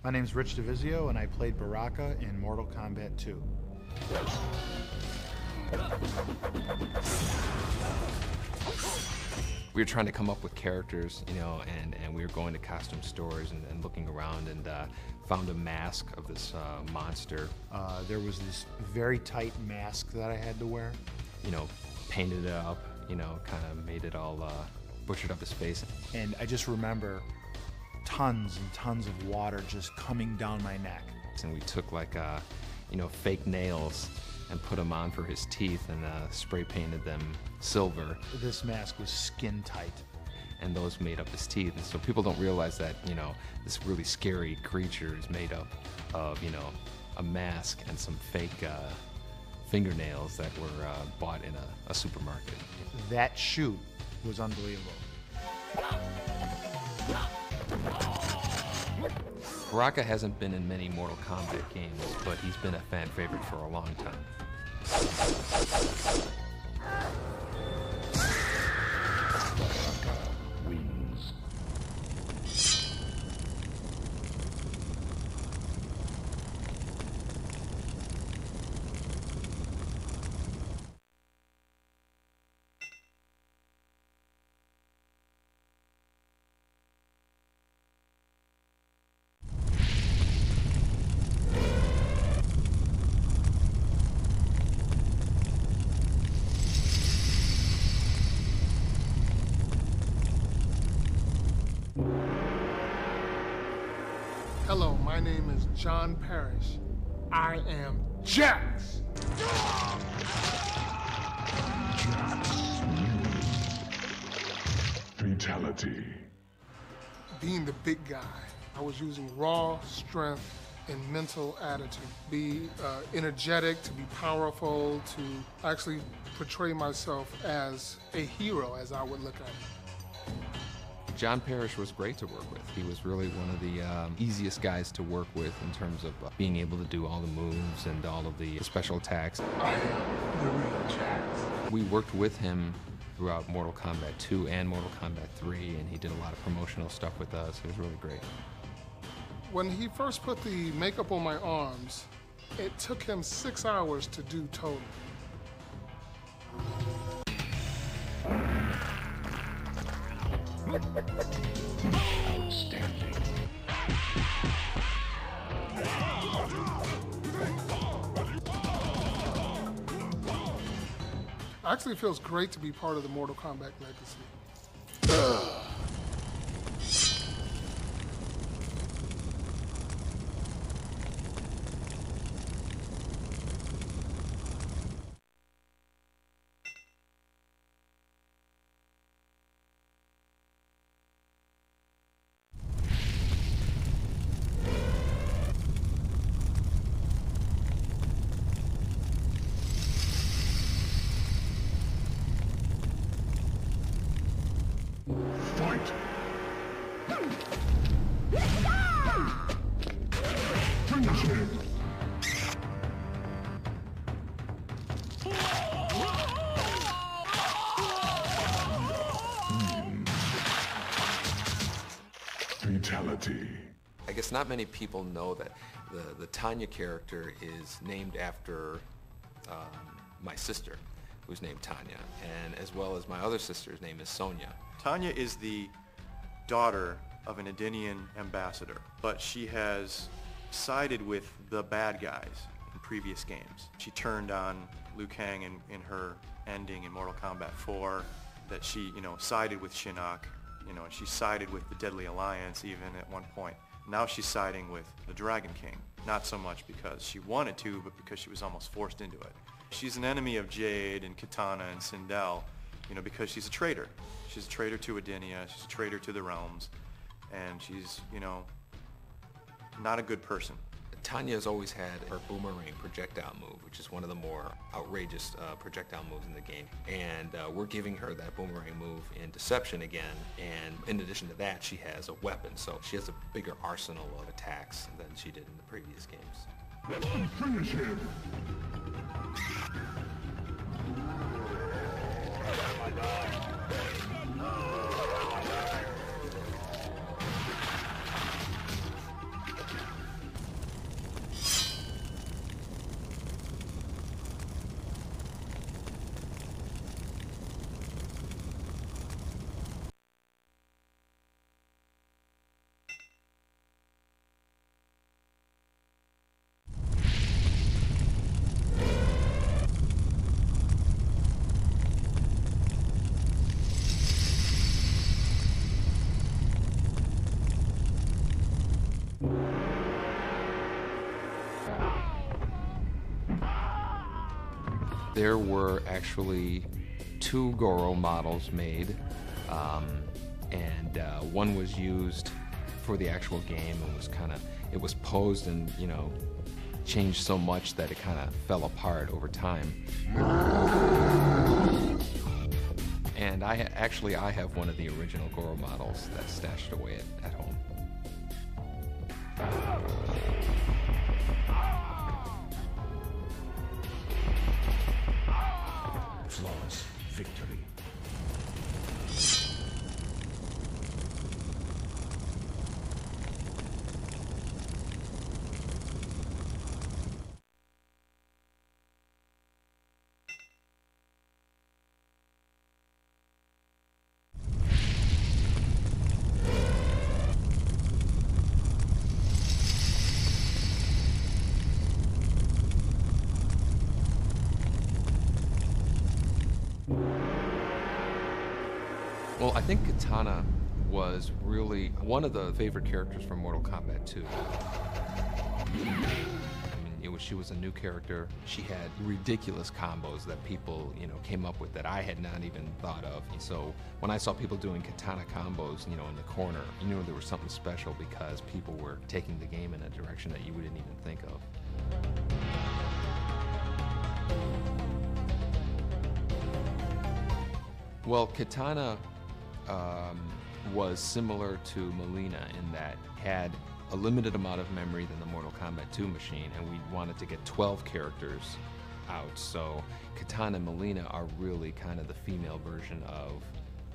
My name's Rich DeVizio, and I played Baraka in Mortal Kombat 2. We were trying to come up with characters, you know, and we were going to costume stores and looking around and found a mask of this monster. There was this very tight mask that I had to wear. You know, painted it up, you know, kind of made it all butchered up his face. And I just remember tons and tons of water just coming down my neck. And we took like, you know, fake nails and put them on for his teeth and spray painted them silver. This mask was skin tight. And those made up his teeth. And so people don't realize that, you know, this really scary creature is made up of, you know, a mask and some fake fingernails that were bought in a supermarket. That shoot was unbelievable. Baraka hasn't been in many Mortal Kombat games, but he's been a fan favorite for a long time. Wings. Hello, my name is John Parrish. I am Jax! Fatality. Being the big guy, I was using raw strength and mental attitude. Be energetic, to be powerful, to actually portray myself as a hero, as I would look at it. John Parrish was great to work with. He was really one of the easiest guys to work with in terms of being able to do all the moves and all of the special attacks. I am the real Jax. We worked with him throughout Mortal Kombat 2 and Mortal Kombat 3, and he did a lot of promotional stuff with us. It was really great. When he first put the makeup on my arms, it took him 6 hours to do total. Outstanding. Actually, it feels great to be part of the Mortal Kombat legacy. Fight! Finish him! Fatality. I guess not many people know that the Tanya character is named after my sister, who's named Tanya, and as well as my other sister's name is Sonia. Tanya is the daughter of an Edenian ambassador, but she has sided with the bad guys in previous games. She turned on Liu Kang in her ending in Mortal Kombat 4, that she, you know, sided with Shinnok, you know, and she sided with the Deadly Alliance even at one point. Now she's siding with the Dragon King, not so much because she wanted to, but because she was almost forced into it. She's an enemy of Jade and Kitana and Sindel, you know, because she's a traitor. She's a traitor to Edenia, she's a traitor to the realms, and she's, you know, not a good person. Tanya has always had her boomerang projectile move, which is one of the more outrageous projectile moves in the game. And we're giving her that boomerang move in Deception again. And in addition to that, she has a weapon. So she has a bigger arsenal of attacks than she did in the previous games. Finish him! There were actually 2 Goro models made, and one was used for the actual game and it was posed and, you know, changed so much that it kind of fell apart over time. And I have one of the original Goro models that's stashed away at home. Flawless victory. Well, I think Katana was really one of the favorite characters from Mortal Kombat 2. I mean, she was a new character. She had ridiculous combos that people, you know, came up with that I had not even thought of. And so when I saw people doing Katana combos, you know, in the corner, you knew there was something special because people were taking the game in a direction that you didn't even think of. Well, Katana was similar to Melina in that had a limited amount of memory than the Mortal Kombat 2 machine, and we wanted to get 12 characters out. So Katana and Melina are really kind of the female version of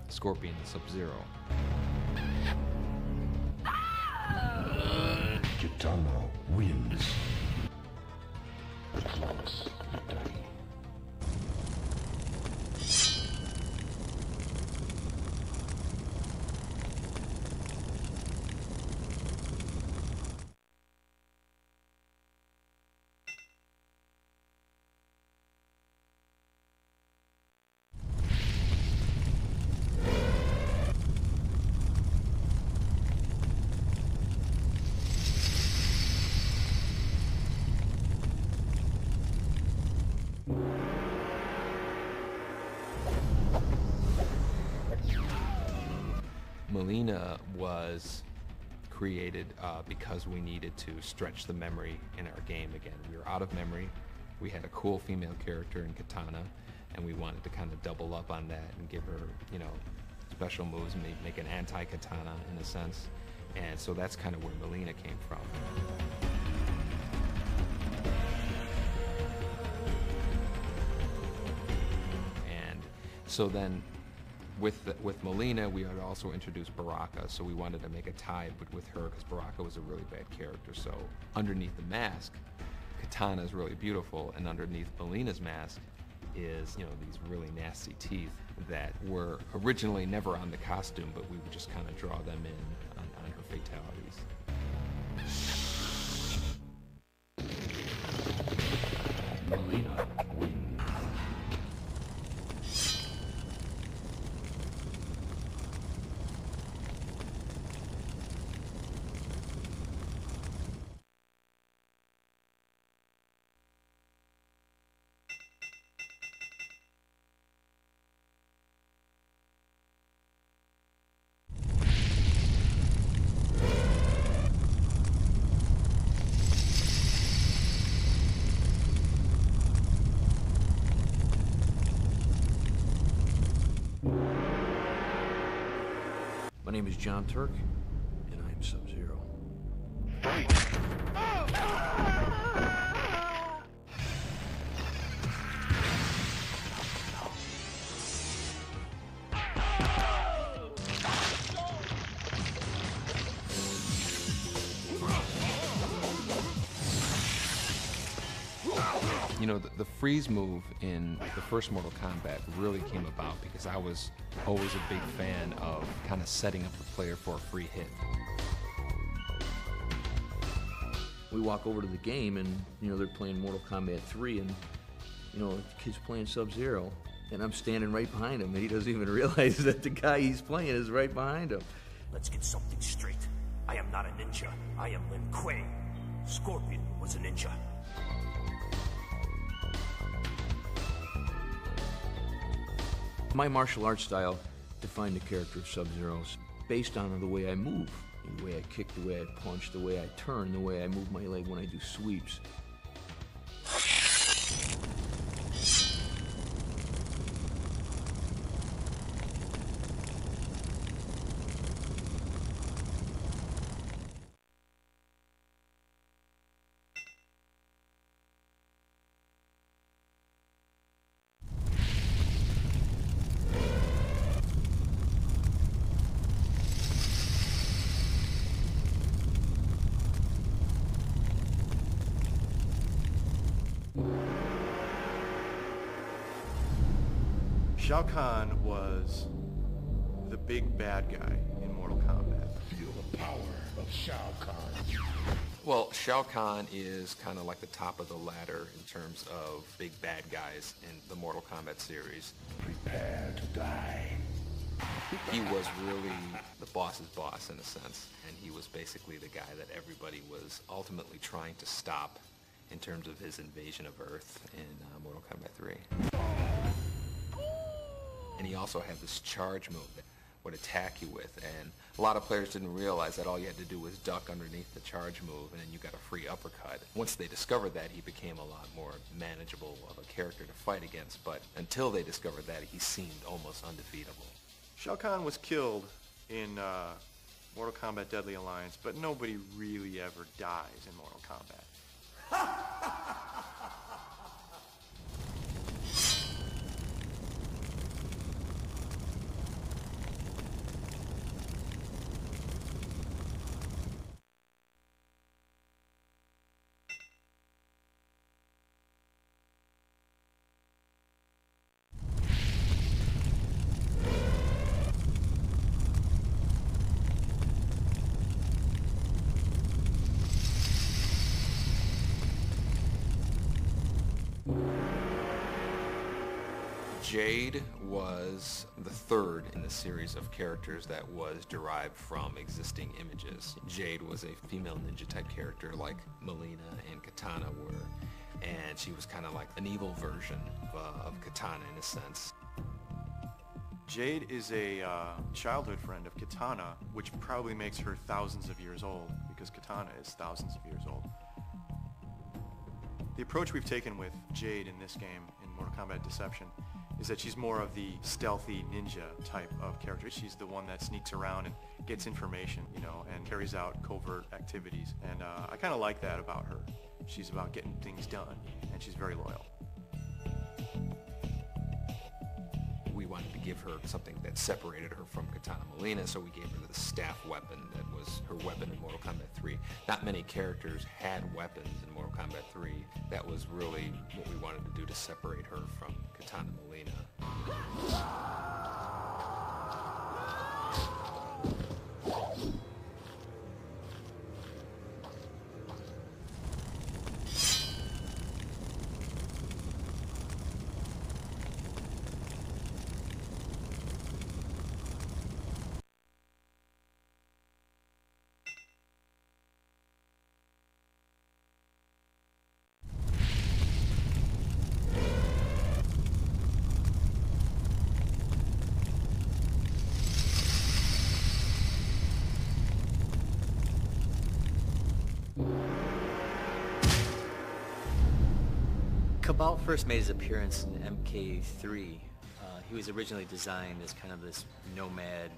Scorpion and Sub-Zero. Katana wins. Flawless victory. Melina was created because we needed to stretch the memory in our game again. We were out of memory. We had a cool female character in Katana, and we wanted to kind of double up on that and give her, you know, special moves, make an anti-Katana in a sense. And so that's kind of where Melina came from. And so then with Melina, we had also introduced Baraka, so we wanted to make a tie with her because Baraka was a really bad character. So underneath the mask, Katana is really beautiful, and underneath Melina's mask is, you know, these really nasty teeth that were originally never on the costume, but we would just kind of draw them in on her fatalities. Melina wins. My name is John Turk, and I'm Sub-Zero. You know, the freeze move in the first Mortal Kombat really came about because I was always a big fan of kind of setting up the player for a free hit. We walk over to the game, and you know they're playing Mortal Kombat 3, and you know the kid's playing Sub-Zero, and I'm standing right behind him, and he doesn't even realize that the guy he's playing is right behind him. Let's get something straight. I am not a ninja. I am Lin Kuei. Scorpion was a ninja. My martial arts style defined the character of Sub-Zero based on the way I move, the way I kick, the way I punch, the way I turn, the way I move my leg when I do sweeps. Shao Kahn was the big bad guy in Mortal Kombat. Feel the power of Shao Kahn. Well, Shao Kahn is kind of like the top of the ladder in terms of big bad guys in the Mortal Kombat series. Prepare to die. He was really the boss's boss in a sense, and he was basically the guy that everybody was ultimately trying to stop in terms of his invasion of Earth in Mortal Kombat 3. And he also had this charge move that would attack you with, and a lot of players didn't realize that all you had to do was duck underneath the charge move and then you got a free uppercut. Once they discovered that, he became a lot more manageable of a character to fight against, but until they discovered that, he seemed almost undefeatable. Shao Kahn was killed in Mortal Kombat Deadly Alliance, but nobody really ever dies in Mortal Kombat. Jade was the third in the series of characters that was derived from existing images. Jade was a female ninja type character like Melina and Katana were, and she was kind of like an evil version of Katana in a sense. Jade is a childhood friend of Katana, which probably makes her thousands of years old, because Katana is thousands of years old. The approach we've taken with Jade in this game, in Mortal Kombat Deception, is that she's more of the stealthy ninja type of character. She's the one that sneaks around and gets information, you know, and carries out covert activities. And I kind of like that about her. She's about getting things done, and she's very loyal. We wanted to give her something that separated her from Katana Melina, so we gave her the staff weapon that was her weapon in Mortal Kombat 3. Not many characters had weapons in Mortal Kombat 3. That was really what we wanted to do to separate her from Katana Melina. Kabal first made his appearance in MK3. He was originally designed as kind of this nomad,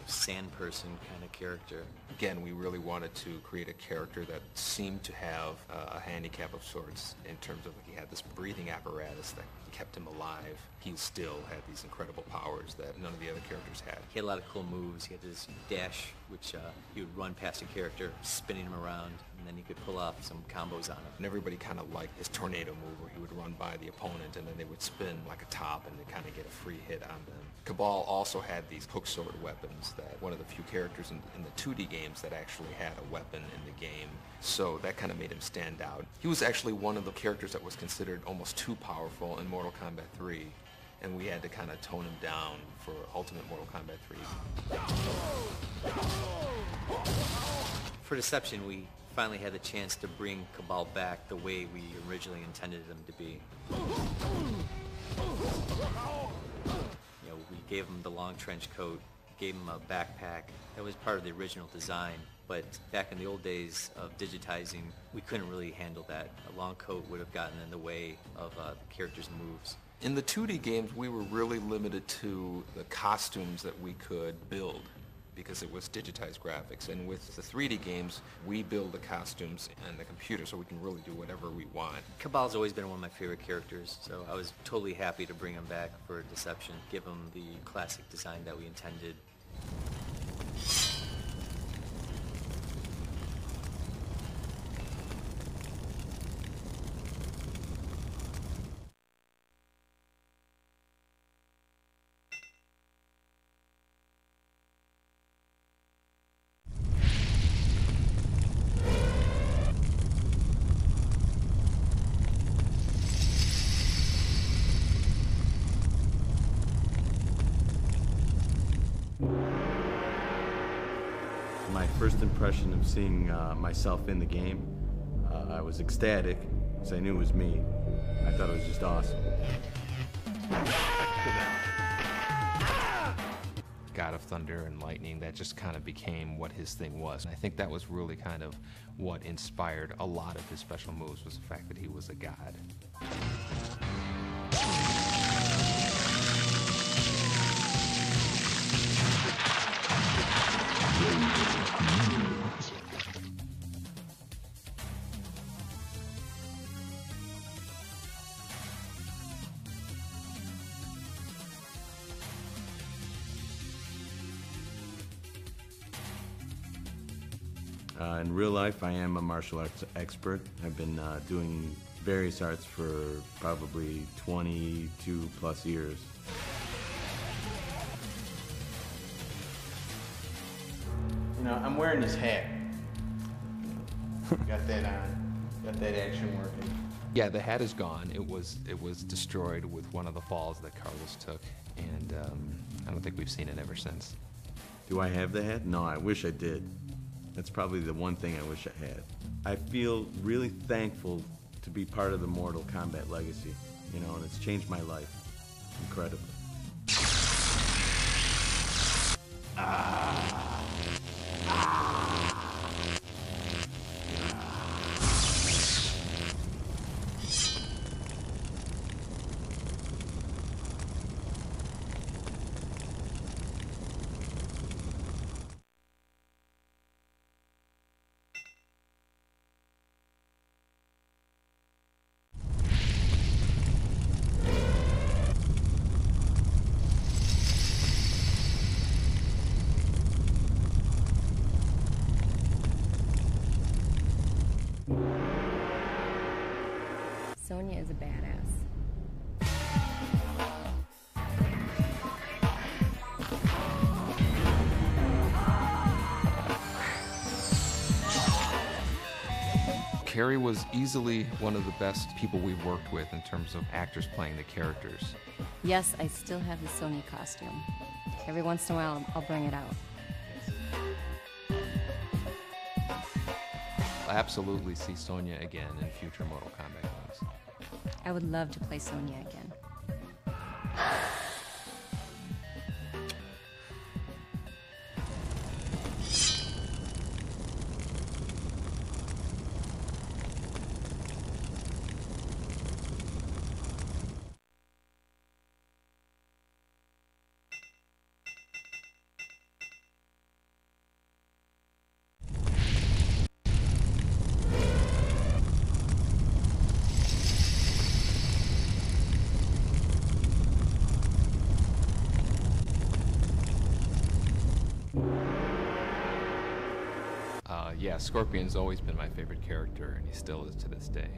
sand person kind of character. Again, we really wanted to create a character that seemed to have a handicap of sorts in terms of he had this breathing apparatus that kept him alive. He still had these incredible powers that none of the other characters had. He had a lot of cool moves. He had this dash, which he would run past a character, spinning him around, and then he could pull off some combos on him. And everybody kind of liked his tornado move where he would run by the opponent and then they would spin like a top and they kind of get a free hit on them. Kabal also had these hook sword weapons that one of the few characters in the 2D games that actually had a weapon in the game. So that kind of made him stand out. He was actually one of the characters that was considered almost too powerful in Mortal Kombat 3. And we had to kind of tone him down for Ultimate Mortal Kombat 3. For Deception, we finally had the chance to bring Kabal back the way we originally intended him to be. We gave him the long trench coat, gave him a backpack. That was part of the original design. But back in the old days of digitizing, we couldn't really handle that. A long coat would have gotten in the way of the character's moves. In the 2D games, we were really limited to the costumes that we could build because it was digitized graphics. And with the 3D games, we build the costumes on the computer so we can really do whatever we want. Cabal's always been one of my favorite characters, so I was totally happy to bring him back for Deception, give him the classic design that we intended. My first impression of seeing myself in the game, I was ecstatic because I knew it was me. I thought it was just awesome. God of Thunder and Lightning, that just kind of became what his thing was. And I think that was really kind of what inspired a lot of his special moves, was the fact that he was a god. In real life, I am a martial arts expert. I've been doing various arts for probably 22 plus years. You know, I'm wearing this hat. Got that on. Got that action working. Yeah, the hat is gone. It was destroyed with one of the falls that Carlos took, and I don't think we've seen it ever since. Do I have the hat? No, I wish I did. That's probably the one thing I wish I had. I feel really thankful to be part of the Mortal Kombat legacy, you know, and it's changed my life incredibly. Sonya is a badass. Carrie was easily one of the best people we've worked with in terms of actors playing the characters. Yes, I still have the Sonya costume. Every once in a while, I'll bring it out. I'll absolutely see Sonya again in future Mortal Kombat games. I would love to play Sonya again. Yeah, Scorpion's always been my favorite character, and he still is to this day.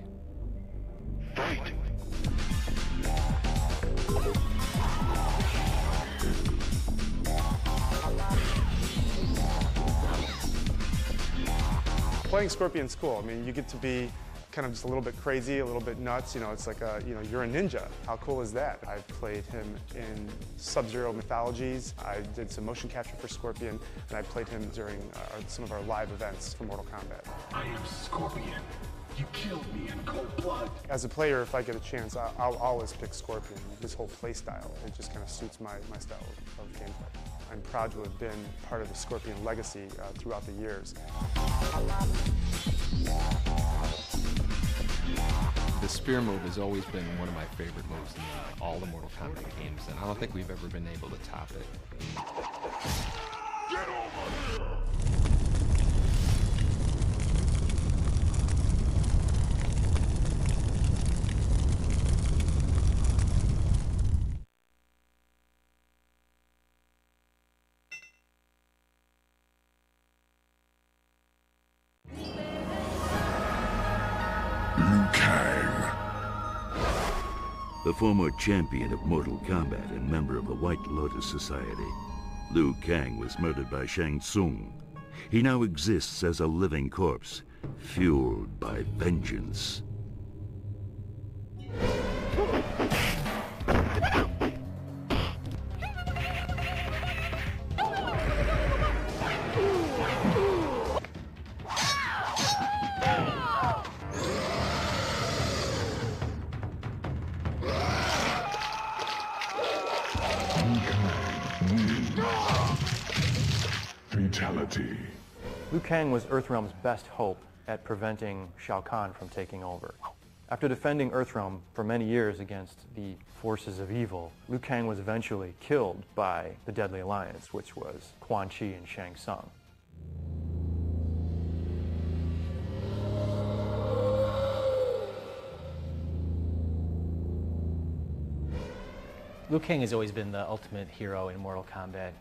Playing Scorpion's cool. I mean, you get to be kind of just a little bit crazy, a little bit nuts. You know, it's like you're a ninja. How cool is that? I've played him in Sub-Zero mythologies. I did some motion capture for Scorpion, and I played him during some of our live events for Mortal Kombat. I am Scorpion, You killed me in cold blood. As a player, if I get a chance, I'll always pick Scorpion. His whole play style, it just kind of suits my style of gameplay. I'm proud to have been part of the Scorpion legacy throughout the years. The spear move has always been one of my favorite moves in all the Mortal Kombat games, and I don't think we've ever been able to top it. Get over here! Liu Kang. The former champion of Mortal Kombat and member of the White Lotus Society, Liu Kang was murdered by Shang Tsung. He now exists as a living corpse, fueled by vengeance. Fatality. Liu Kang was Earthrealm's best hope at preventing Shao Kahn from taking over. After defending Earthrealm for many years against the forces of evil, Liu Kang was eventually killed by the Deadly Alliance, which was Quan Chi and Shang Tsung. Liu Kang has always been the ultimate hero in Mortal Kombat.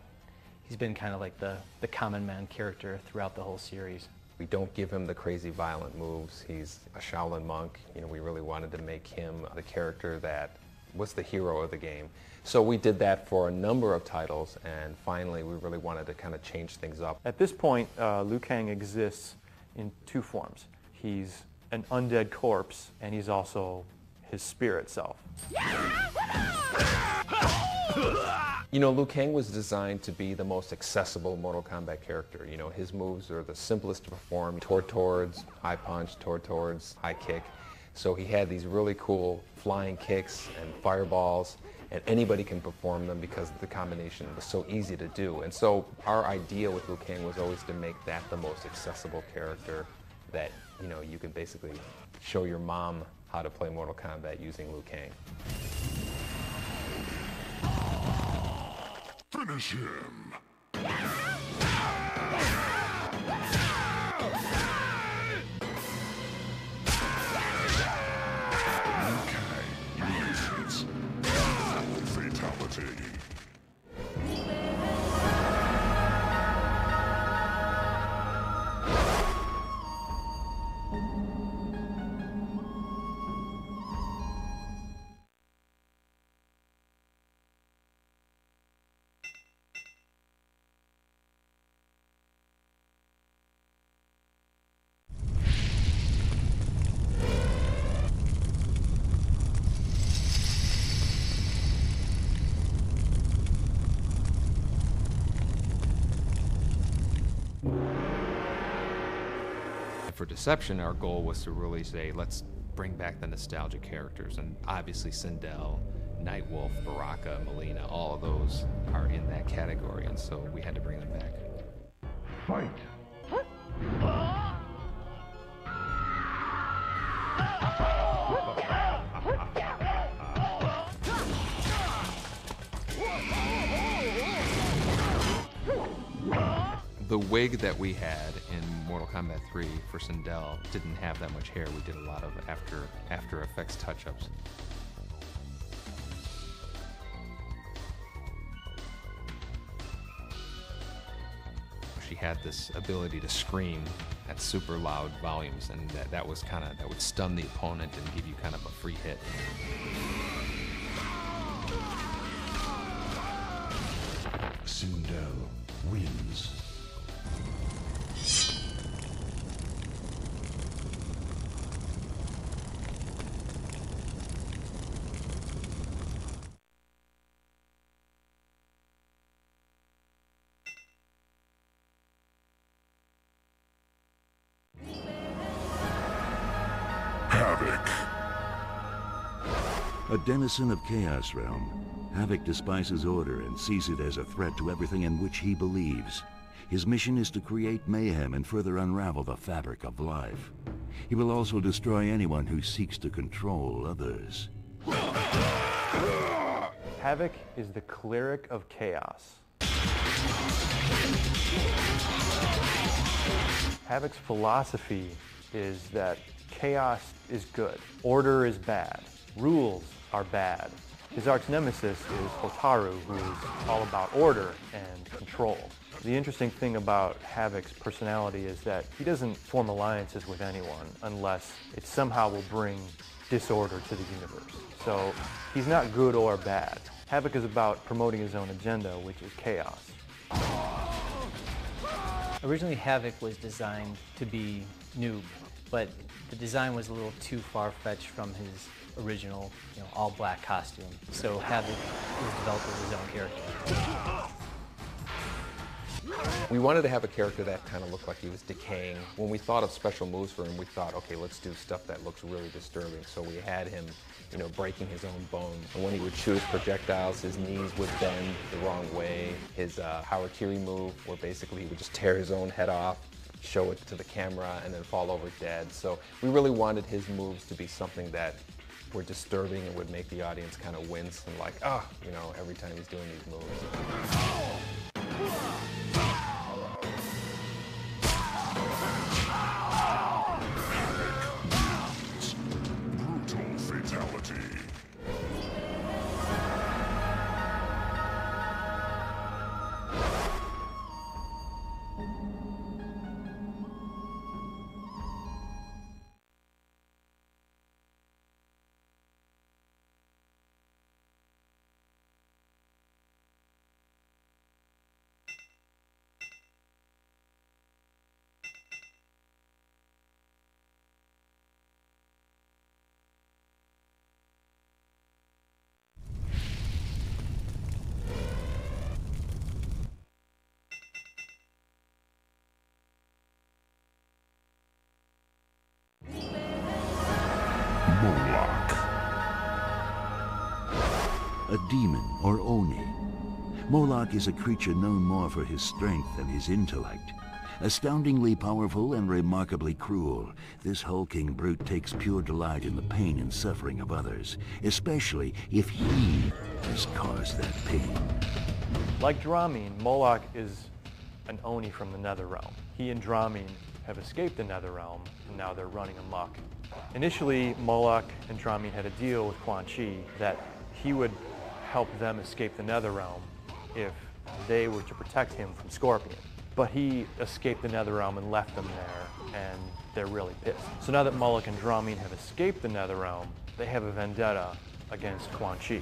He's been kind of like the common man character throughout the whole series. We don't give him the crazy violent moves. He's a Shaolin monk. You know, we really wanted to make him the character that was the hero of the game. So we did that for a number of titles, and finally we really wanted to kind of change things up. At this point, Liu Kang exists in two forms. He's an undead corpse, and he's also his spirit self. You know, Liu Kang was designed to be the most accessible Mortal Kombat character. You know, his moves are the simplest to perform. Towards, high punch, towards, high kick. So he had these really cool flying kicks and fireballs, and anybody can perform them because the combination was so easy to do. And so our idea with Liu Kang was always to make that the most accessible character that, you know, you could basically show your mom how to play Mortal Kombat using Liu Kang. Finish him. Fatality. For Deception, our goal was to really say, let's bring back the nostalgia characters, and obviously Sindel, Nightwolf, Baraka, Melina, all of those are in that category, and so we had to bring them back. Fight. The wig that we had in Mortal Kombat 3 for Sindel didn't have that much hair. We did a lot of After Effects touch-ups. She had this ability to scream at super loud volumes, and that was kind of, that would stun the opponent and give you kind of a free hit. Sindel wins. A denizen of Chaos Realm, Havoc despises order and sees it as a threat to everything in which he believes. His mission is to create mayhem and further unravel the fabric of life. He will also destroy anyone who seeks to control others. Havoc is the cleric of chaos. Havoc's philosophy is that chaos is good, order is bad, rules are bad. His arch nemesis is Hotaru, who is all about order and control. The interesting thing about Havoc's personality is that he doesn't form alliances with anyone unless it somehow will bring disorder to the universe. So he's not good or bad. Havoc is about promoting his own agenda, which is chaos. Originally, Havoc was designed to be noob, but the design was a little too far-fetched from his original, all-black costume. So Havoc was developed as his own character. We wanted to have a character that kind of looked like he was decaying. When we thought of special moves for him, we thought, okay, let's do stuff that looks really disturbing. So we had him, breaking his own bones. And when he would shoot his projectiles, his knees would bend the wrong way. His Harakiri move, where basically he would just tear his own head off, show it to the camera, and then fall over dead. So we really wanted his moves to be something that were disturbing and would make the audience kind of wince and like, every time he's doing these moves. Brutal fatality. A demon or Oni. Moloch is a creature known more for his strength than his intellect. Astoundingly powerful and remarkably cruel, this hulking brute takes pure delight in the pain and suffering of others, especially if he has caused that pain. Like Dramine, Moloch is an Oni from the Netherrealm. He and Dramine have escaped the Netherrealm, and now they're running amok. Initially, Moloch and Dramine had a deal with Quan Chi that he would help them escape the Netherrealm if they were to protect him from Scorpion. But he escaped the Netherrealm and left them there, and they're really pissed. So now that Moloch and Dramine have escaped the Netherrealm, they have a vendetta against Quan Chi.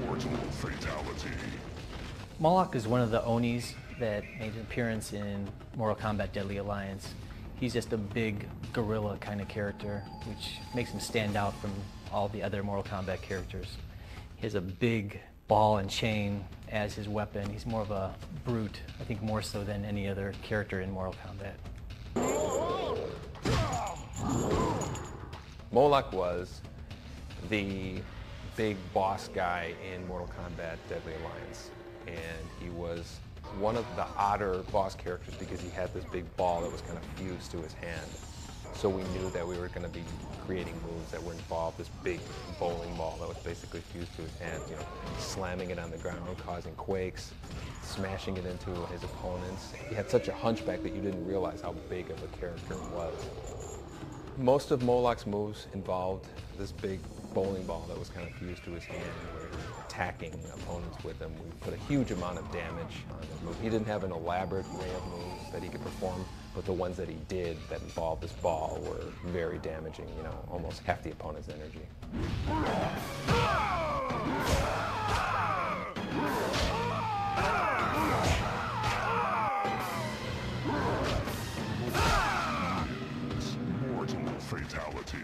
Mortal fatality. Moloch is one of the Onis that made an appearance in Mortal Kombat Deadly Alliance. He's just a big gorilla kind of character, which makes him stand out from all the other Mortal Kombat characters. He has a big ball and chain as his weapon. He's more of a brute, I think more so than any other character in Mortal Kombat. Moloch was the big boss guy in Mortal Kombat Deadly Alliance, and he was one of the odder boss characters because he had this big ball that was kind of fused to his hand. So we knew that we were going to be creating moves that would involve this big bowling ball that was basically fused to his hand, slamming it on the ground, causing quakes, smashing it into his opponents. He had such a hunchback that you didn't realize how big of a character he was. Most of Moloch's moves involved this big bowling ball that was kind of fused to his hand, where he was attacking opponents with him. We put a huge amount of damage on the move. He didn't have an elaborate array of moves that he could perform, but the ones that he did that involved this ball were very damaging, almost half the opponent's energy. Mortal fatality.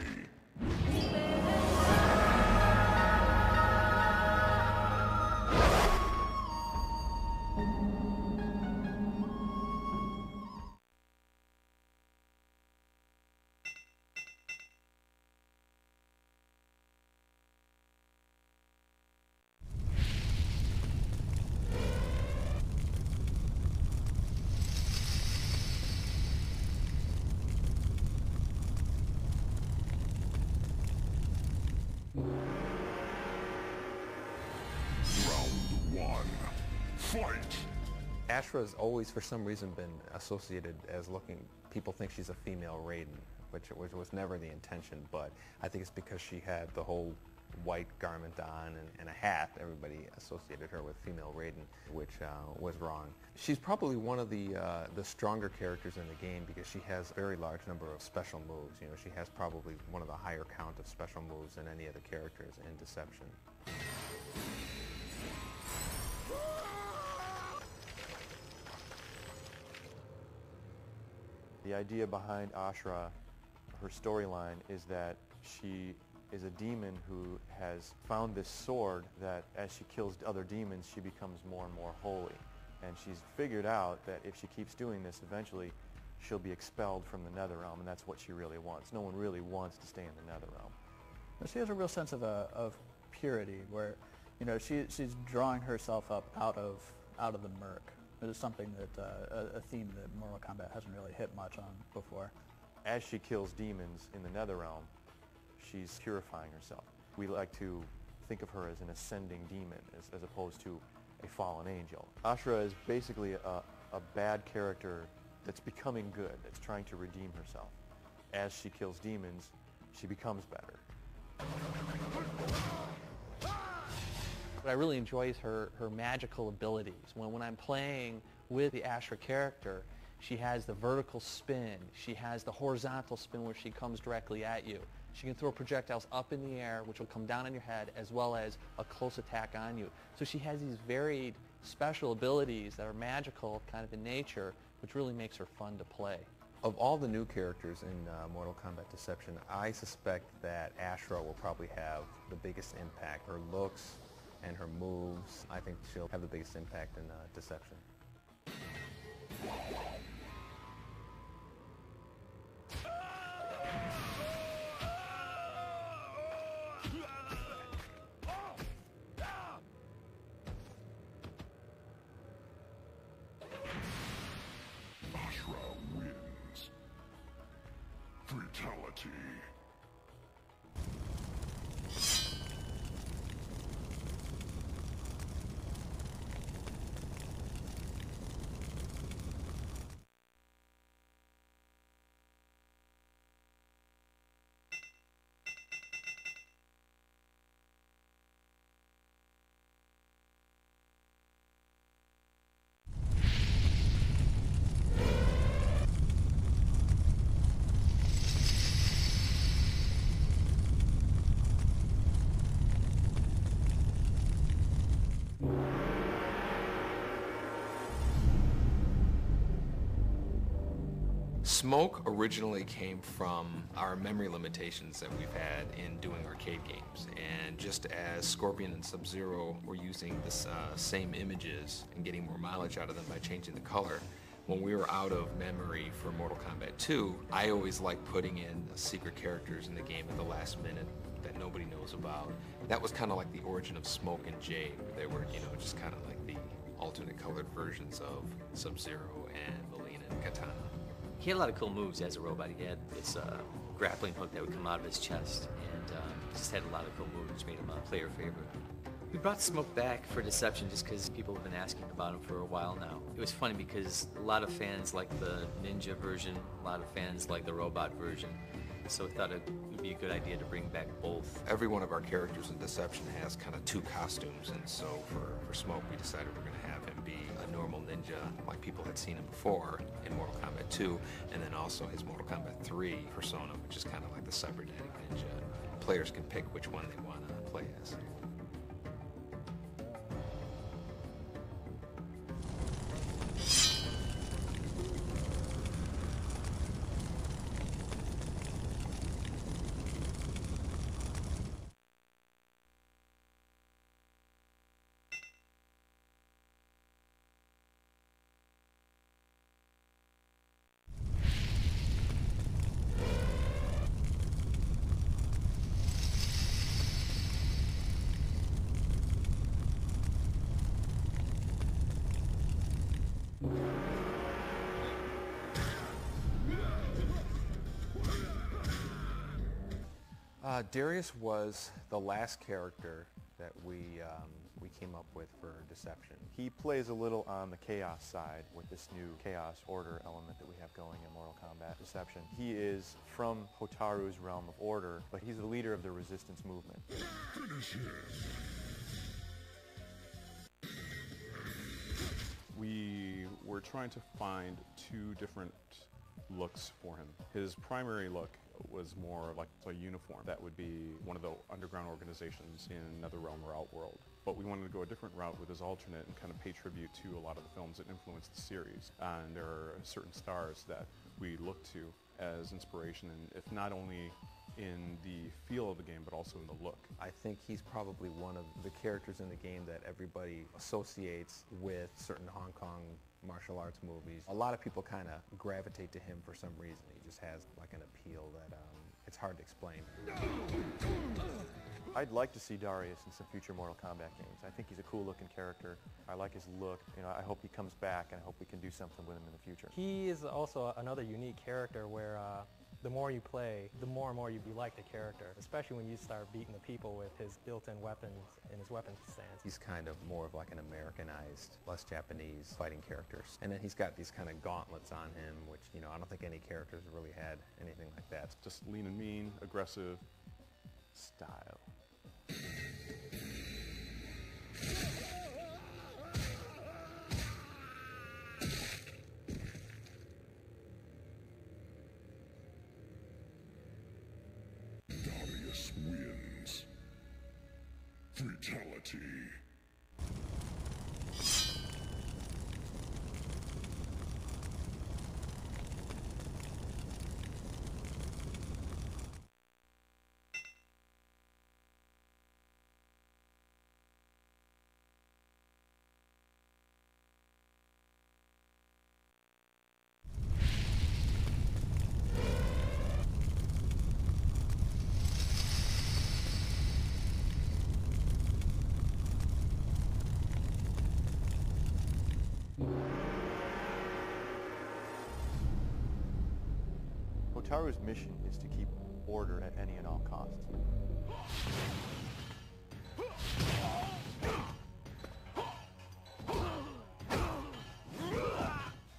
Ashra's always, for some reason, been associated as looking, people think she's a female Raiden, which was never the intention, but I think it's because she had the whole white garment on and a hat. Everybody associated her with female Raiden, which was wrong. She's probably one of the stronger characters in the game because she has a very large number of special moves. You know, she has probably one of the higher count of special moves than any other characters in Deception. The idea behind Ashra, her storyline, is that she is a demon who has found this sword that as she kills other demons, she becomes more and more holy. And she's figured out that if she keeps doing this, eventually she'll be expelled from the Netherrealm, and that's what she really wants. No one really wants to stay in the Netherrealm. She has a real sense of purity, where, you know, she's drawing herself up out of the murk. It is something that a theme that Mortal Kombat hasn't really hit much on before. As she kills demons in the Netherrealm, she's purifying herself. We like to think of her as an ascending demon as opposed to a fallen angel. Ashra is basically a bad character that's becoming good, that's trying to redeem herself. As she kills demons, she becomes better. What I really enjoy is her magical abilities. When I'm playing with the Ashra character, she has the vertical spin, she has the horizontal spin where she comes directly at you. She can throw projectiles up in the air, which will come down on your head, as well as a close attack on you. So she has these varied special abilities that are magical kind of in nature, which really makes her fun to play. Of all the new characters in Mortal Kombat Deception, I suspect that Ashra will probably have the biggest impact. Her looks and her moves, I think she'll have the biggest impact in Deception. Ashra wins. Fatality. Smoke originally came from our memory limitations that we've had in doing arcade games. And just as Scorpion and Sub-Zero were using the same images and getting more mileage out of them by changing the color, when we were out of memory for Mortal Kombat 2, I always liked putting in secret characters in the game at the last minute that nobody knows about. That was kind of like the origin of Smoke and Jade. They were, you know, just kind of like the alternate colored versions of Sub-Zero and Mileena and Katana. He had a lot of cool moves as a robot. He had this grappling hook that would come out of his chest, and just had a lot of cool moves, which made him a player favorite. We brought Smoke back for Deception just because people have been asking about him for a while now. It was funny because a lot of fans like the ninja version, a lot of fans like the robot version, so we thought it would be a good idea to bring back both. Every one of our characters in Deception has kind of two costumes, and so for Smoke, we decided we're going to have him be a normal ninja, like people had seen him before in Mortal Kombat 2, and then also his Mortal Kombat 3 persona, which is kind of like the cybernetic ninja. Players can pick which one they want to play as. Darius was the last character that we we came up with for Deception. He plays a little on the Chaos side with this new Chaos Order element that we have going in Mortal Kombat Deception. He is from Hotaru's realm of Order, but he's the leader of the Resistance movement. We were trying to find two different looks for him. His primary look was more like a uniform. That would be one of the underground organizations in Netherrealm or Outworld. But we wanted to go a different route with his alternate and kind of pay tribute to a lot of the films that influenced the series. And there are certain stars that we look to as inspiration, and if not only in the feel of the game, but also in the look. I think he's probably one of the characters in the game that everybody associates with certain Hong Kong martial arts movies. A lot of people kind of gravitate to him for some reason. He just has like an appeal that it's hard to explain. I'd like to see Darius in some future Mortal Kombat games. I think he's a cool looking character. I like his look. You know, I hope he comes back, and I hope we can do something with him in the future. He is also another unique character where the more you play, the more and more you like the character, especially when you start beating the people with his built-in weapons and his weapon stance. He's kind of more of like an Americanized, less Japanese fighting characters. And then he's got these kind of gauntlets on him, which, you know, I don't think any characters really had anything like that. Just lean and mean, aggressive style. Darius wins. Fatality. Hotaru's mission is to keep order at any and all costs.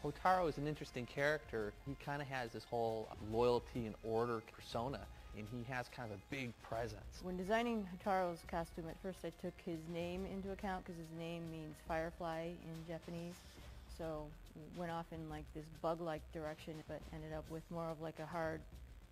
Hotaru is an interesting character. He kind of has this whole loyalty and order persona, and he has kind of a big presence. When designing Hotaru's costume, at first I took his name into account because his name means firefly in Japanese. So went off in like this bug-like direction, but ended up with more of like a hard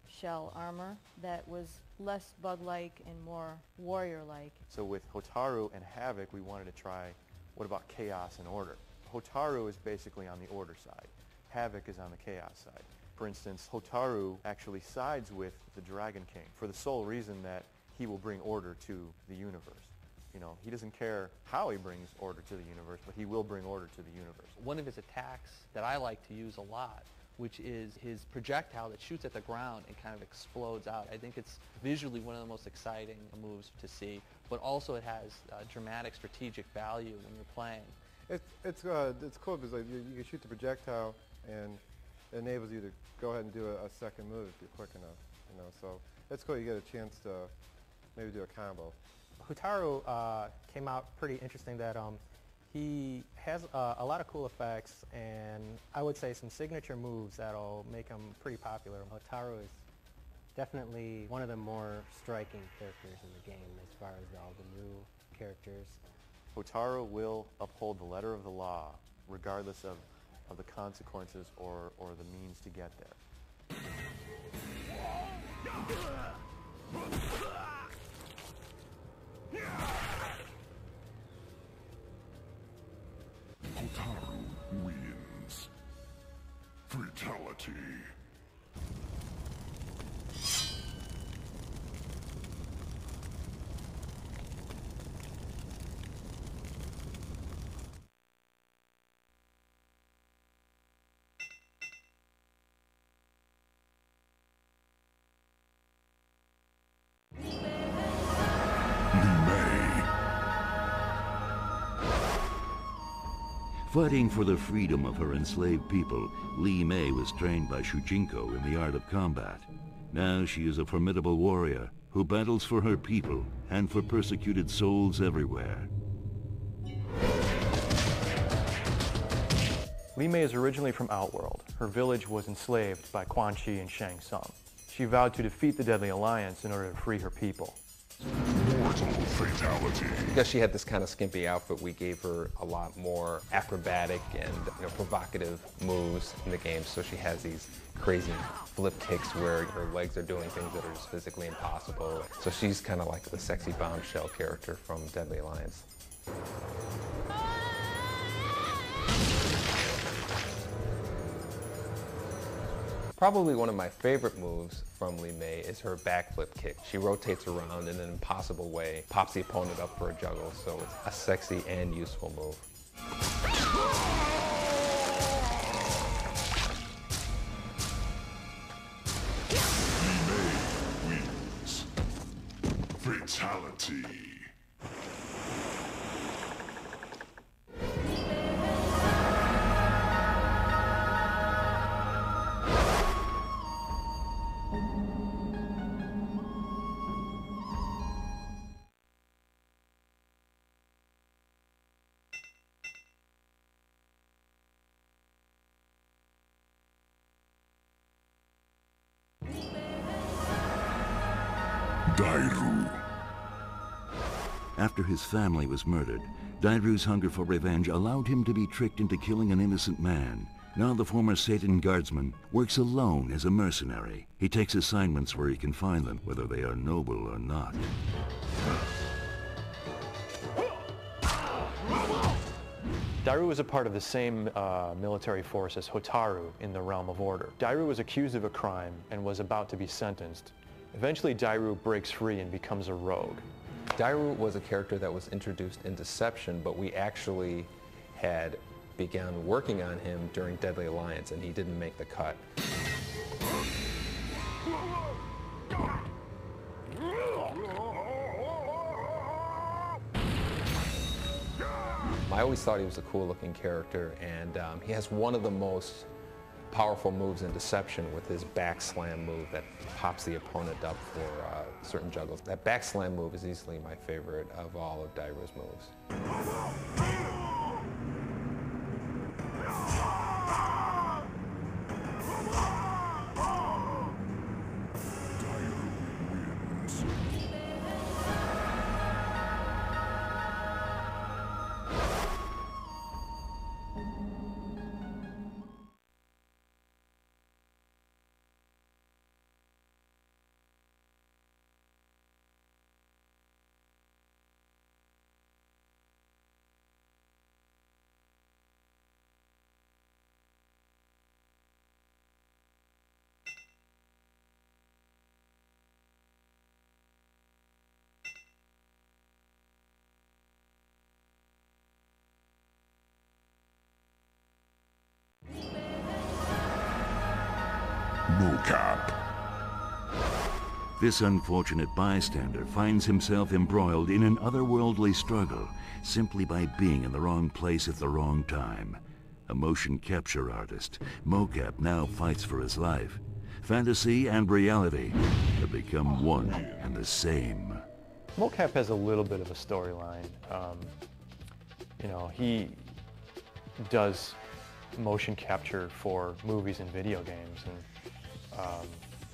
shell armor that was less bug-like and more warrior-like. So with Hotaru and Havoc, we wanted to try, what about chaos and order? Hotaru is basically on the order side. Havoc is on the chaos side. For instance, Hotaru actually sides with the Dragon King for the sole reason that he will bring order to the universe. You know, he doesn't care how he brings order to the universe, but he will bring order to the universe. One of his attacks that I like to use a lot, which is his projectile that shoots at the ground and kind of explodes out. I think it's visually one of the most exciting moves to see, but also it has dramatic strategic value when you're playing. It's cool because like, you can shoot the projectile and it enables you to go ahead and do a second move if you're quick enough. You know, so it's cool. You get a chance to maybe do a combo. Hotaru came out pretty interesting that he has a lot of cool effects and I would say some signature moves that'll make him pretty popular. Hotaru is definitely one of the more striking characters in the game as far as all the new characters. Hotaru will uphold the letter of the law regardless of the consequences or the means to get there. Hotaru wins. Fatality. Fighting for the freedom of her enslaved people, Li Mei was trained by Shujinko in the art of combat. Now she is a formidable warrior who battles for her people and for persecuted souls everywhere. Li Mei is originally from Outworld. Her village was enslaved by Quan Chi and Shang Tsung. She vowed to defeat the Deadly Alliance in order to free her people. Mortal fatality. Because she had this kind of skimpy outfit, we gave her a lot more acrobatic and provocative moves in the game. So she has these crazy flip kicks where her legs are doing things that are just physically impossible. So she's kind of like the sexy bombshell character from Deadly Alliance. Probably one of my favorite moves from Li Mei is her backflip kick. She rotates around in an impossible way, pops the opponent up for a juggle, so it's a sexy and useful move. Li Mei wins. Fatality. Dairu. After his family was murdered, Dairu's hunger for revenge allowed him to be tricked into killing an innocent man. Now the former Satan guardsman works alone as a mercenary. He takes assignments where he can find them, whether they are noble or not. Dairu was a part of the same military force as Hotaru in the Realm of Order. Dairu was accused of a crime and was about to be sentenced. Eventually, Dairu breaks free and becomes a rogue. Dairu was a character that was introduced in Deception, but we actually had begun working on him during Deadly Alliance, and he didn't make the cut. I always thought he was a cool-looking character, and he has one of the most powerful moves in Deception with his back slam move that pops the opponent up for certain juggles. That back slam move is easily my favorite of all of Dairu's moves. Mocap. This unfortunate bystander finds himself embroiled in an otherworldly struggle simply by being in the wrong place at the wrong time. A motion capture artist, Mocap now fights for his life. Fantasy and reality have become one and the same. Mocap has a little bit of a storyline. He does motion capture for movies and video games,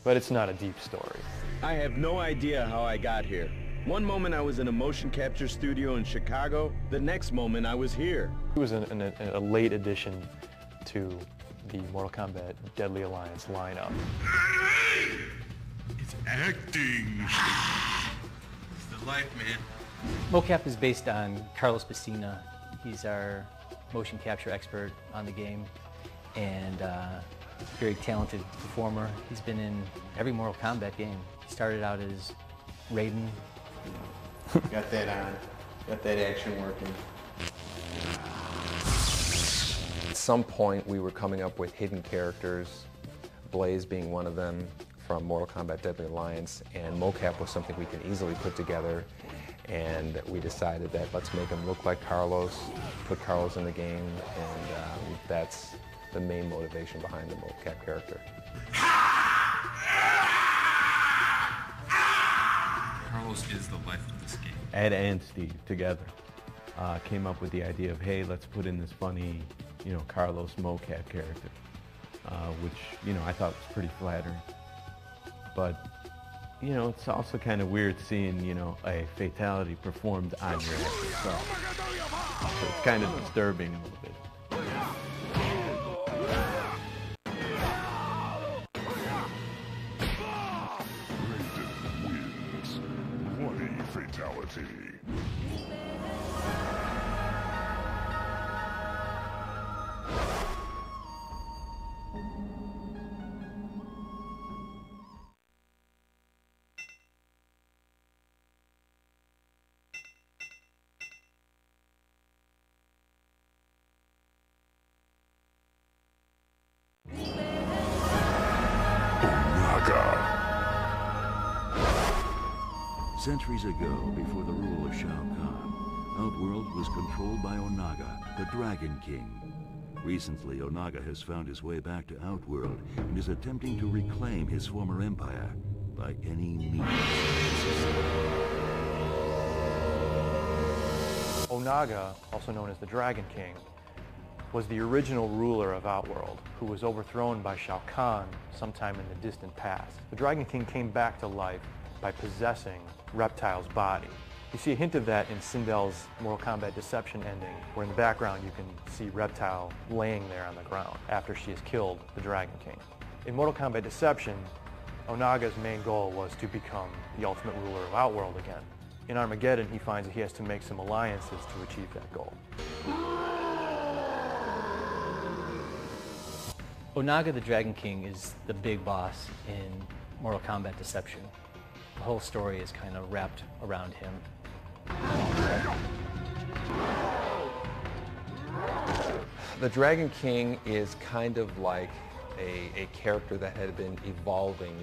but it's not a deep story. I have no idea how I got here. One moment I was in a motion capture studio in Chicago, the next moment I was here. It was a late addition to the Mortal Kombat Deadly Alliance lineup. It's acting. It's the life, man. Mocap is based on Carlos Pacina. He's our motion capture expert on the game, and very talented performer. He's been in every Mortal Kombat game. He started out as Raiden. Got that on. Got that action working. At some point, we were coming up with hidden characters, Blaze being one of them from Mortal Kombat Deadly Alliance, and Mocap was something we could easily put together, and we decided that let's make him look like Carlos, put Carlos in the game, and that's the main motivation behind the Mocap character. Carlos is the life of this game. Ed and Steve together came up with the idea of, hey, let's put in this funny you know, Carlos mocap character, which, you know, I thought was pretty flattering. But, you know, it's also kind of weird seeing, you know, a fatality performed on your actor itself. So it's kind of disturbing a little bit. Fatality. Centuries ago, before the rule of Shao Kahn, Outworld was controlled by Onaga, the Dragon King. Recently, Onaga has found his way back to Outworld and is attempting to reclaim his former empire by any means. Onaga, also known as the Dragon King, was the original ruler of Outworld, who was overthrown by Shao Kahn sometime in the distant past. The Dragon King came back to life by possessing Reptile's body. You see a hint of that in Sindel's Mortal Kombat Deception ending, where in the background you can see Reptile laying there on the ground after she has killed the Dragon King. In Mortal Kombat Deception, Onaga's main goal was to become the ultimate ruler of Outworld again. In Armageddon, he finds that he has to make some alliances to achieve that goal. Onaga the Dragon King is the big boss in Mortal Kombat Deception. The whole story is kind of wrapped around him. The Dragon King is kind of like a character that had been evolving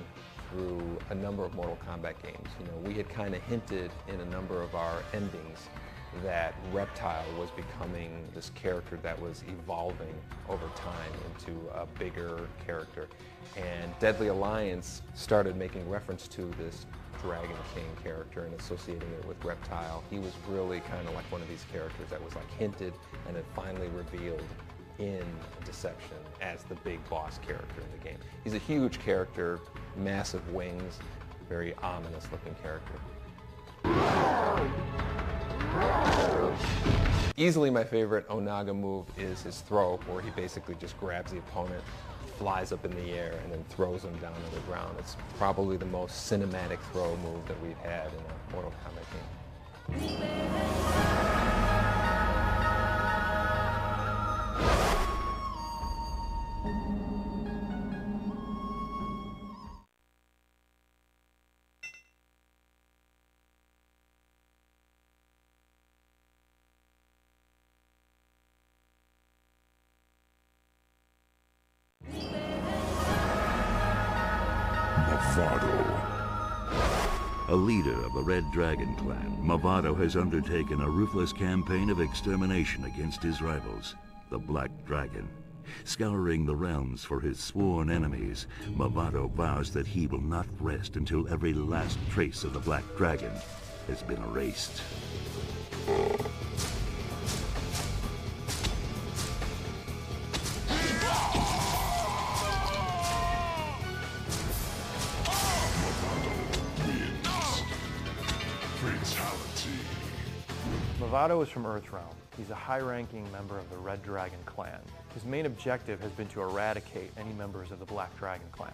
through a number of Mortal Kombat games. You know, we had kind of hinted in a number of our endings that Reptile was becoming this character that was evolving over time into a bigger character. And Deadly Alliance started making reference to this Dragon King character and associating it with Reptile. He was really kind of like one of these characters that was like hinted and then finally revealed in Deception as the big boss character in the game. He's a huge character, massive wings, very ominous looking character. Easily my favorite Onaga move is his throw, where he basically just grabs the opponent, flies up in the air, and then throws him down to the ground. It's probably the most cinematic throw move that we've had in a Mortal Kombat game. A leader of the Red Dragon clan, Movado has undertaken a ruthless campaign of extermination against his rivals, the Black Dragon. Scouring the realms for his sworn enemies, Movado vows that he will not rest until every last trace of the Black Dragon has been erased. Movado is from Earthrealm. He's a high-ranking member of the Red Dragon clan. His main objective has been to eradicate any members of the Black Dragon clan.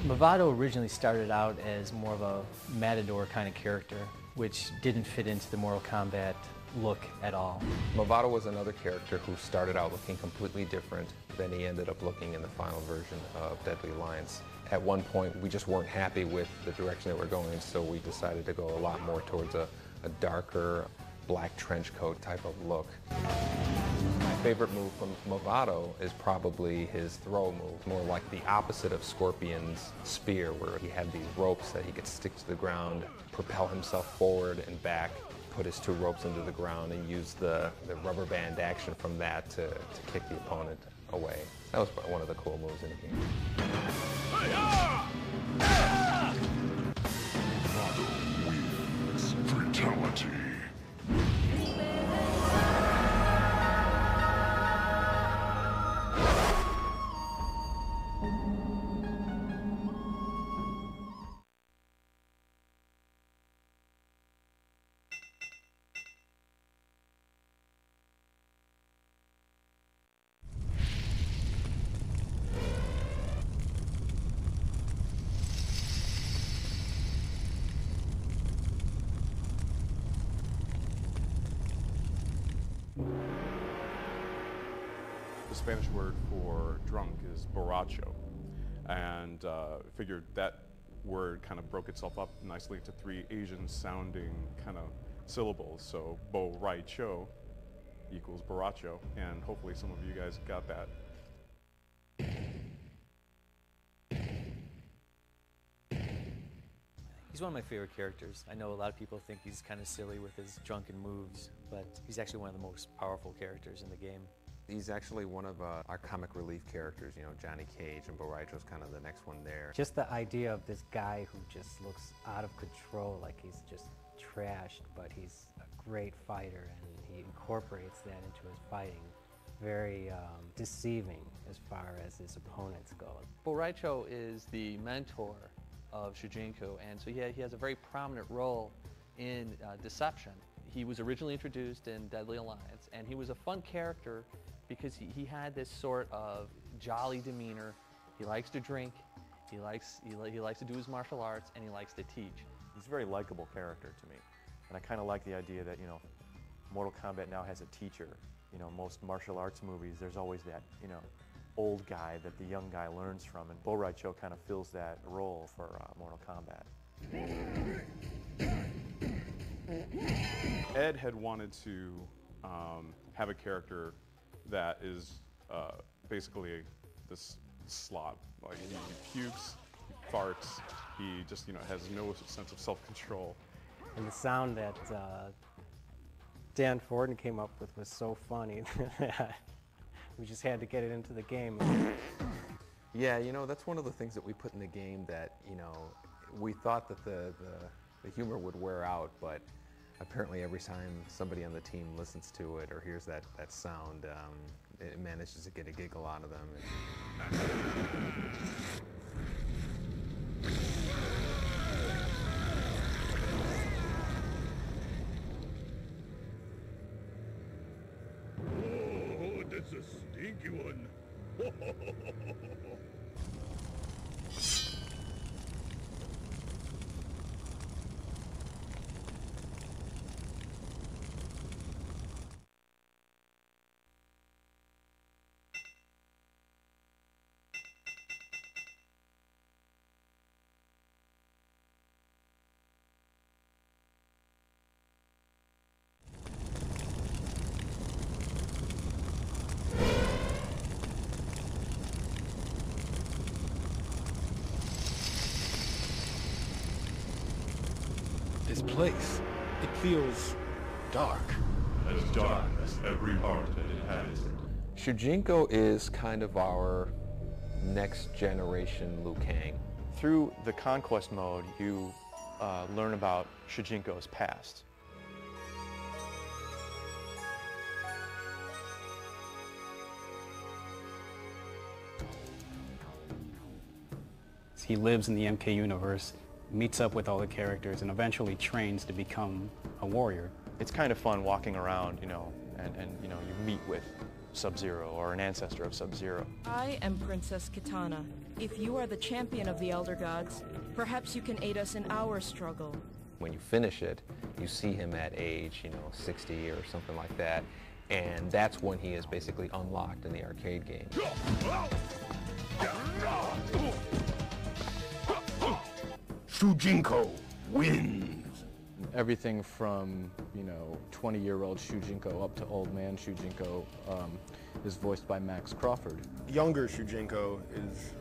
Movado originally started out as more of a matador kind of character, which didn't fit into the Mortal Kombat look at all. Movado was another character who started out looking completely different than he ended up looking in the final version of Deadly Alliance. At one point, we just weren't happy with the direction that we're going, so we decided to go a lot more towards a darker black trench coat type of look. My favorite move from Movado is probably his throw move, more like the opposite of Scorpion's spear, where he had these ropes that he could stick to the ground, propel himself forward and back, put his two ropes into the ground, and use the rubber band action from that to kick the opponent away. That was one of the cool moves in the game. Fatality. Spanish word for drunk is borracho, and figured that word kind of broke itself up nicely into 3 Asian-sounding kind of syllables. So borracho equals borracho, and hopefully some of you guys got that. He's one of my favorite characters. I know a lot of people think he's kind of silly with his drunken moves, but he's actually one of the most powerful characters in the game. He's actually one of our comic relief characters, you know, Johnny Cage, and Borracho's kind of the next one there. Just the idea of this guy who just looks out of control, like he's just trashed, but he's a great fighter, and he incorporates that into his fighting. Very deceiving as far as his opponents go. Borracho is the mentor of Shujinko, and so he has a very prominent role in Deception. He was originally introduced in Deadly Alliance, and he was a fun character because he had this sort of jolly demeanor. He likes to drink, he likes to do his martial arts, and he likes to teach. He's a very likable character to me, and I kind of like the idea that, you know, Mortal Kombat now has a teacher. You know, most martial arts movies, there's always that, you know, old guy that the young guy learns from, and Borracho kind of fills that role for Mortal Kombat. Ed had wanted to have a character that is basically this slob. Like he pukes, he farts, he just, you know, has no sense of self-control. And the sound that Dan Forden came up with was so funny that we just had to get it into the game. Yeah, you know, that's one of the things that we put in the game that, you know, we thought that the humor would wear out, but apparently every time somebody on the team listens to it or hears that sound, it manages to get a giggle out of them. Oh, that's a stinky one. This place, it feels dark. As dark as every heart that inhabits it. Shujinko is kind of our next generation Liu Kang. Through the Conquest mode, you learn about Shujinko's past. He lives in the MK universe, meets up with all the characters, and eventually trains to become a warrior. It's kind of fun walking around, you know, and you know, you meet with Sub-Zero or an ancestor of Sub-Zero. I am Princess Kitana. If you are the champion of the Elder Gods, perhaps you can aid us in our struggle. When you finish it, you see him at age, you know, 60 or something like that, and that's when he is basically unlocked in the arcade game. Shujinko wins. Everything from, you know, 20-year-old Shujinko up to old man Shujinko is voiced by Max Crawford. Younger Shujinko is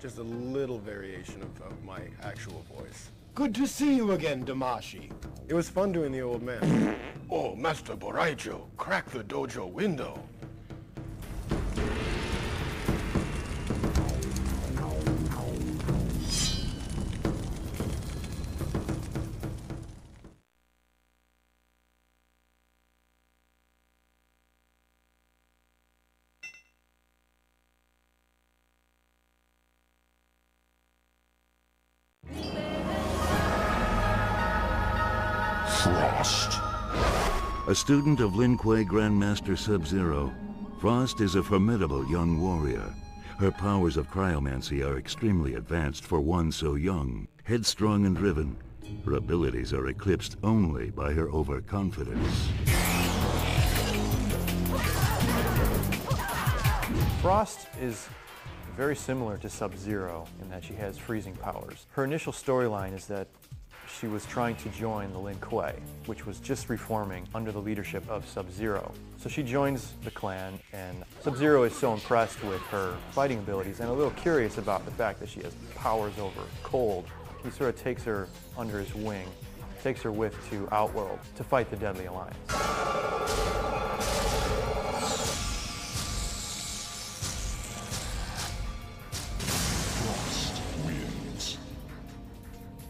just a little variation of my actual voice. Good to see you again, Damashi. It was fun doing the old man. Oh, Master Boraicho, crack the dojo window. Frost. A student of Lin Kuei Grandmaster Sub-Zero, Frost is a formidable young warrior. Her powers of cryomancy are extremely advanced for one so young. Headstrong and driven, her abilities are eclipsed only by her overconfidence. Frost is very similar to Sub-Zero in that she has freezing powers. Her initial storyline is that she was trying to join the Lin Kuei, which was just reforming under the leadership of Sub-Zero. So she joins the clan, and Sub-Zero is so impressed with her fighting abilities and a little curious about the fact that she has powers over cold. He sort of takes her under his wing, takes her with to Outworld to fight the Deadly Alliance.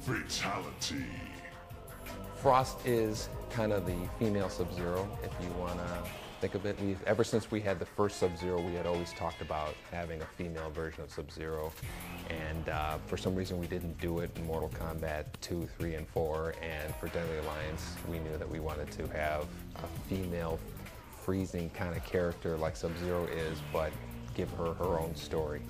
Fatality. Frost is kind of the female Sub-Zero, if you want to think of it. Ever since we had the first Sub-Zero, we had always talked about having a female version of Sub-Zero. And for some reason we didn't do it in Mortal Kombat 2, 3, and 4. And for Deadly Alliance, we knew that we wanted to have a female freezing kind of character like Sub-Zero is, but give her her own story.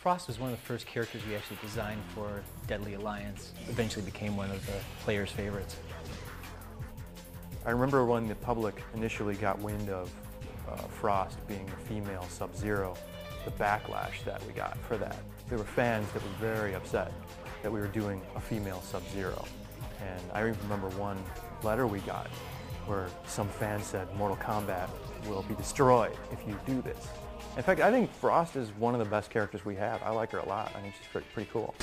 Frost was one of the first characters we actually designed for Deadly Alliance. Eventually became one of the players' favorites. I remember when the public initially got wind of Frost being the female Sub-Zero, the backlash that we got for that. There were fans that were very upset that we were doing a female Sub-Zero. And I even remember one letter we got where some fan said, "Mortal Kombat will be destroyed if you do this." In fact, I think Frost is one of the best characters we have. I like her a lot. I think she's pretty cool.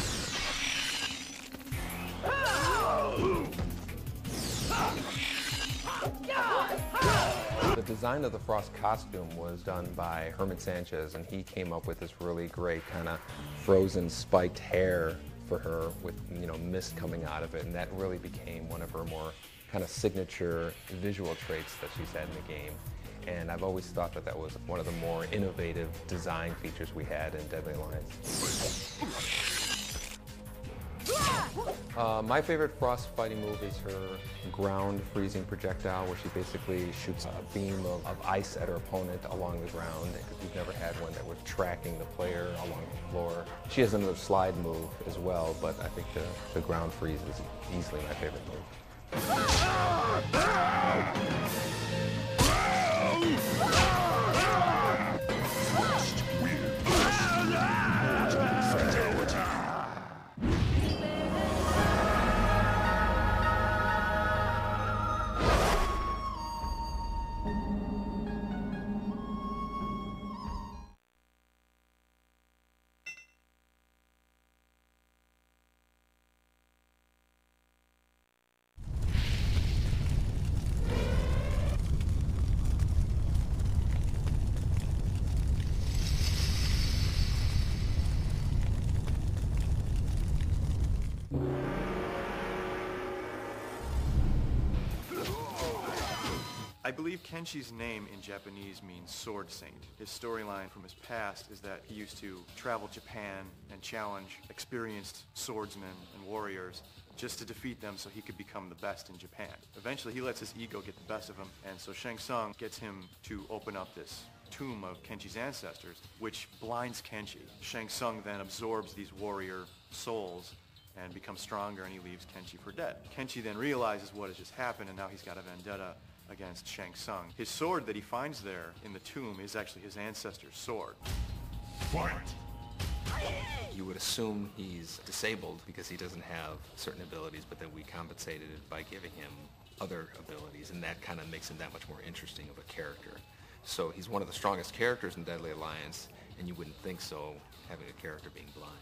The design of the Frost costume was done by Herman Sanchez, and he came up with this really great kind of frozen spiked hair for her with, you know, mist coming out of it, and that really became one of her more kind of signature visual traits that she's had in the game. And I've always thought that that was one of the more innovative design features we had in Deadly Alliance. My favorite Frost fighting move is her ground freezing projectile, where she basically shoots a beam of ice at her opponent along the ground, because we've never had one that was tracking the player along the floor. She has another slide move as well, but I think the ground freeze is easily my favorite move. I believe Kenshi's name in Japanese means sword saint. His storyline from his past is that he used to travel Japan and challenge experienced swordsmen and warriors just to defeat them so he could become the best in Japan. Eventually he lets his ego get the best of him, and so Shang Tsung gets him to open up this tomb of Kenshi's ancestors, which blinds Kenshi. Shang Tsung then absorbs these warrior souls and becomes stronger, and he leaves Kenshi for dead. Kenshi then realizes what has just happened, and now he's got a vendetta against Shang Tsung. His sword that he finds there in the tomb is actually his ancestor's sword. Fight! You would assume he's disabled because he doesn't have certain abilities, but then we compensated it by giving him other abilities, and that kind of makes him that much more interesting of a character. So he's one of the strongest characters in Deadly Alliance, and you wouldn't think so having a character being blind.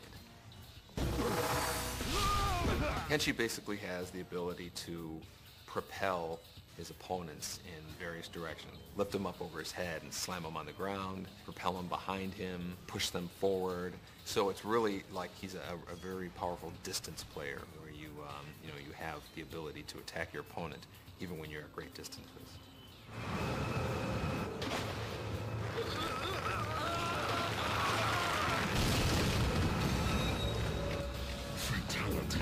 Kenshi basically has the ability to propel his opponents in various directions. Lift them up over his head and slam them on the ground, propel them behind him, push them forward. So it's really like he's a very powerful distance player, where you have the ability to attack your opponent even when you're at great distances. Fatality.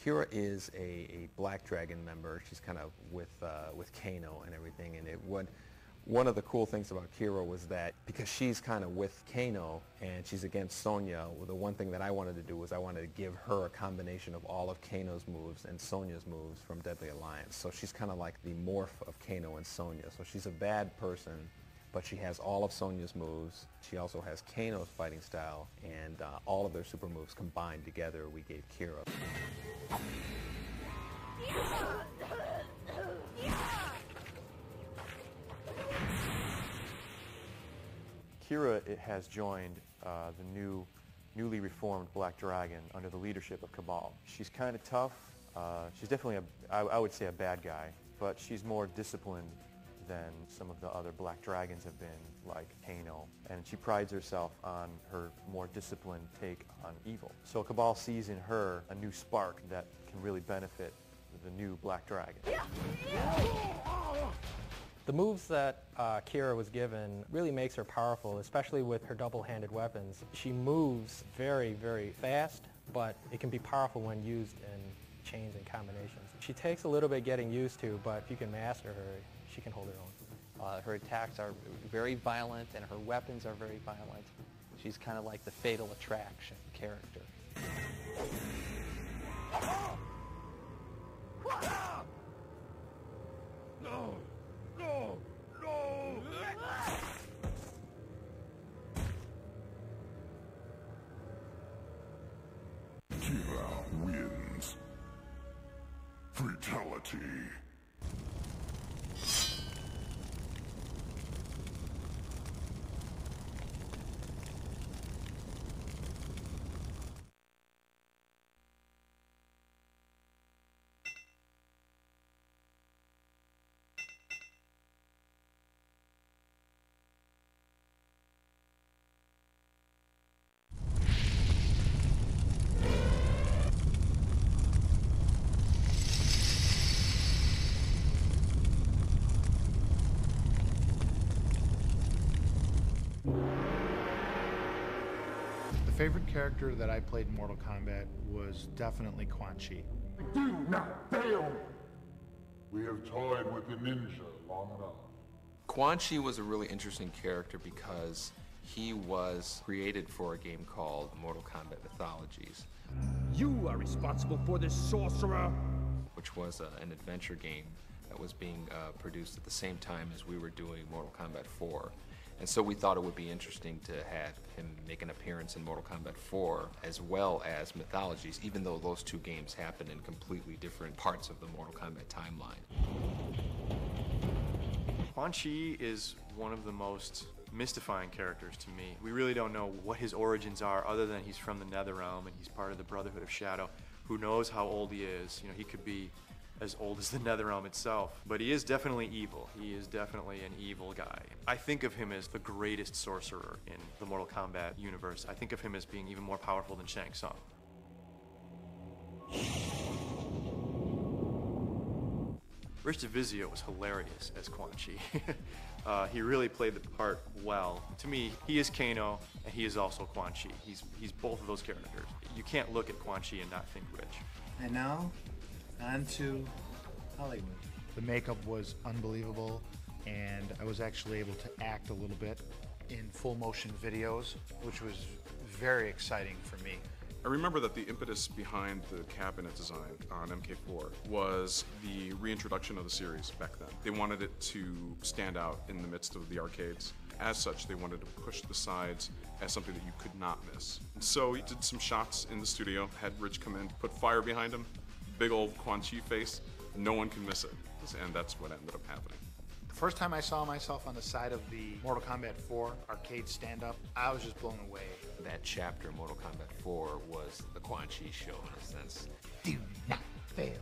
Kira is a Black Dragon member. She's kind of with Kano and everything. And one of the cool things about Kira was that because she's kind of with Kano and she's against Sonya, well, the one thing that I wanted to do was I wanted to give her a combination of all of Kano's moves and Sonya's moves from Deadly Alliance. So she's kind of like the morph of Kano and Sonya. So she's a bad person, but she has all of Sonya's moves. She also has Kano's fighting style, and all of their super moves combined together we gave Kira. Kira has joined the newly reformed Black Dragon under the leadership of Kabal. She's kind of tough. She's definitely, I would say, a bad guy, but she's more disciplined than some of the other Black Dragons have been, like Kano. And she prides herself on her more disciplined take on evil. So Kabal sees in her a new spark that can really benefit the new Black Dragon. The moves that Kira was given really makes her powerful, especially with her double-handed weapons. She moves very, very fast, but it can be powerful when used in chains and combinations. She takes a little bit getting used to, but if you can master her, she can hold her own. Her attacks are very violent and her weapons are very violent. She's kind of like the Fatal Attraction character. No! No! No! Kira wins. Fatality. The favorite character that I played in Mortal Kombat was definitely Quan Chi. Do not fail! We have toyed with the ninja long enough. Quan Chi was a really interesting character because he was created for a game called Mortal Kombat Mythologies. You are responsible for this sorcerer! Which was an adventure game that was being produced at the same time as we were doing Mortal Kombat 4. And so we thought it would be interesting to have him make an appearance in Mortal Kombat 4 as well as Mythologies, even though those two games happen in completely different parts of the Mortal Kombat timeline. Quan Chi is one of the most mystifying characters to me. We really don't know what his origins are other than he's from the Netherrealm and he's part of the Brotherhood of Shadow. Who knows how old he is? You know, he could be as old as the Netherrealm itself. But he is definitely evil. He is definitely an evil guy. I think of him as the greatest sorcerer in the Mortal Kombat universe. I think of him as being even more powerful than Shang Tsung. Rich DeVizio was hilarious as Quan Chi. He really played the part well. To me, he is Kano, and he is also Quan Chi. He's both of those characters. You can't look at Quan Chi and not think Rich. And now, on to Hollywood. The makeup was unbelievable, and I was actually able to act a little bit in full motion videos, which was very exciting for me. I remember that the impetus behind the cabinet design on MK4 was the reintroduction of the series back then. They wanted it to stand out in the midst of the arcades. As such, they wanted to push the sides as something that you could not miss. And so we did some shots in the studio, had Rich come in, put fire behind him, big old Quan Chi face, no one can miss it. And that's what ended up happening. The first time I saw myself on the side of the Mortal Kombat 4 arcade stand-up, I was just blown away. That chapter, Mortal Kombat 4, was the Quan Chi show in a sense. Do not fail.